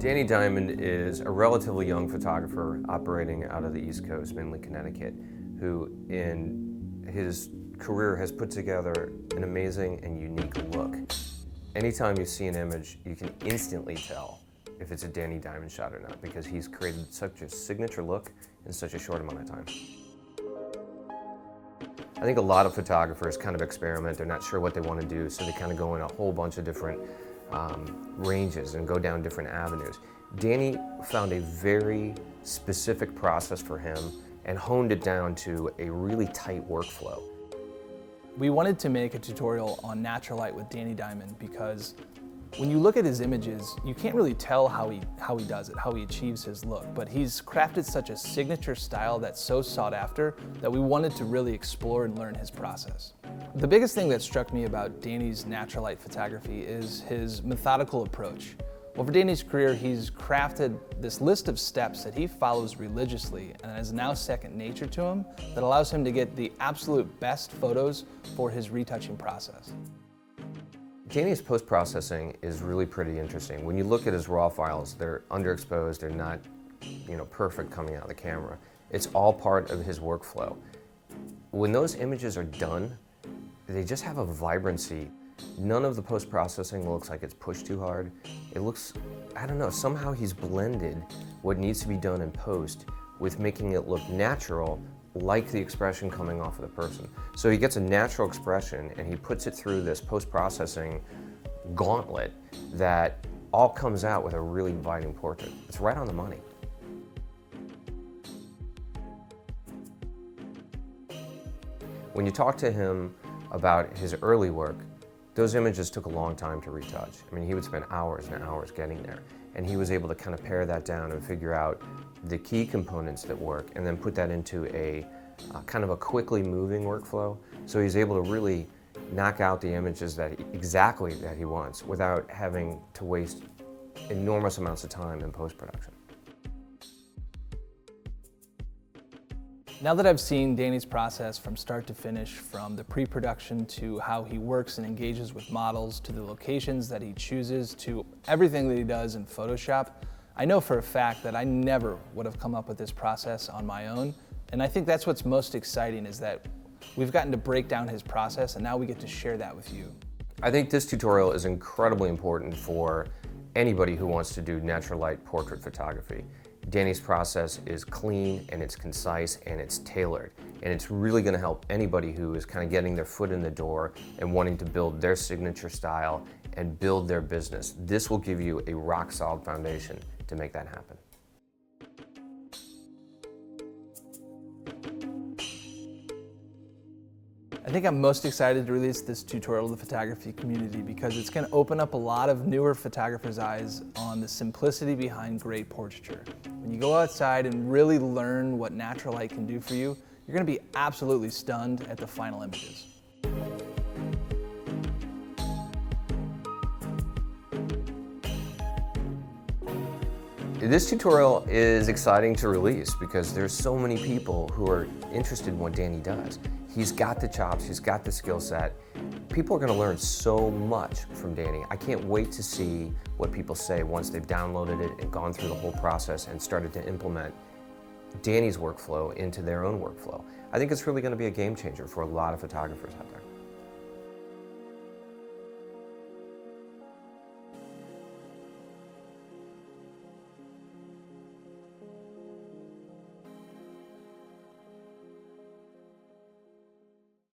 Dani Diamond is a relatively young photographer operating out of the East Coast, mainly Connecticut, who in his career has put together an amazing and unique look. Anytime you see an image, you can instantly tell if it's a Dani Diamond shot or not, because he's created such a signature look in such a short amount of time. I think a lot of photographers kind of experiment. They're not sure what they want to do, so they kind of go in a whole bunch of different ranges and go down different avenues. Dani found a very specific process for him and honed it down to a really tight workflow. We wanted to make a tutorial on natural light with Dani Diamond because when you look at his images, you can't really tell how he does it, how he achieves his look, but he's crafted such a signature style that's so sought after that we wanted to really explore and learn his process. The biggest thing that struck me about Dani's natural light photography is his methodical approach. Over Dani's career, he's crafted this list of steps that he follows religiously and is now second nature to him that allows him to get the absolute best photos for his retouching process. Dani's post-processing is really pretty interesting. When you look at his raw files, they're underexposed, they're not, perfect coming out of the camera. It's all part of his workflow. When those images are done, they just have a vibrancy. None of the post-processing looks like it's pushed too hard. It looks, somehow he's blended what needs to be done in post with making it look natural, like the expression coming off of the person. So he gets a natural expression and he puts it through this post-processing gauntlet that all comes out with a really inviting portrait. It's right on the money. When you talk to him about his early work, those images took a long time to retouch. I mean, he would spend hours and hours getting there. And he was able to kind of pare that down and figure out the key components that work and then put that into a kind of a quickly moving workflow. So he's able to really knock out the images exactly that he wants without having to waste enormous amounts of time in post-production. Now that I've seen Dani's process from start to finish, from the pre-production to how he works and engages with models, to the locations that he chooses, to everything that he does in Photoshop, I know for a fact that I never would have come up with this process on my own. And I think that's what's most exciting, is that we've gotten to break down his process and now we get to share that with you. I think this tutorial is incredibly important for anybody who wants to do natural light portrait photography. Dani's process is clean and it's concise and it's tailored. And it's really going to help anybody who is kind of getting their foot in the door and wanting to build their signature style and build their business. This will give you a rock solid foundation to make that happen. I think I'm most excited to release this tutorial to the photography community because it's going to open up a lot of newer photographers' eyes on the simplicity behind great portraiture. When you go outside and really learn what natural light can do for you, you're going to be absolutely stunned at the final images. This tutorial is exciting to release because there's so many people who are interested in what Dani does. He's got the chops, he's got the skill set. People are going to learn so much from Dani. I can't wait to see what people say once they've downloaded it and gone through the whole process and started to implement Dani's workflow into their own workflow. I think it's really going to be a game changer for a lot of photographers out there.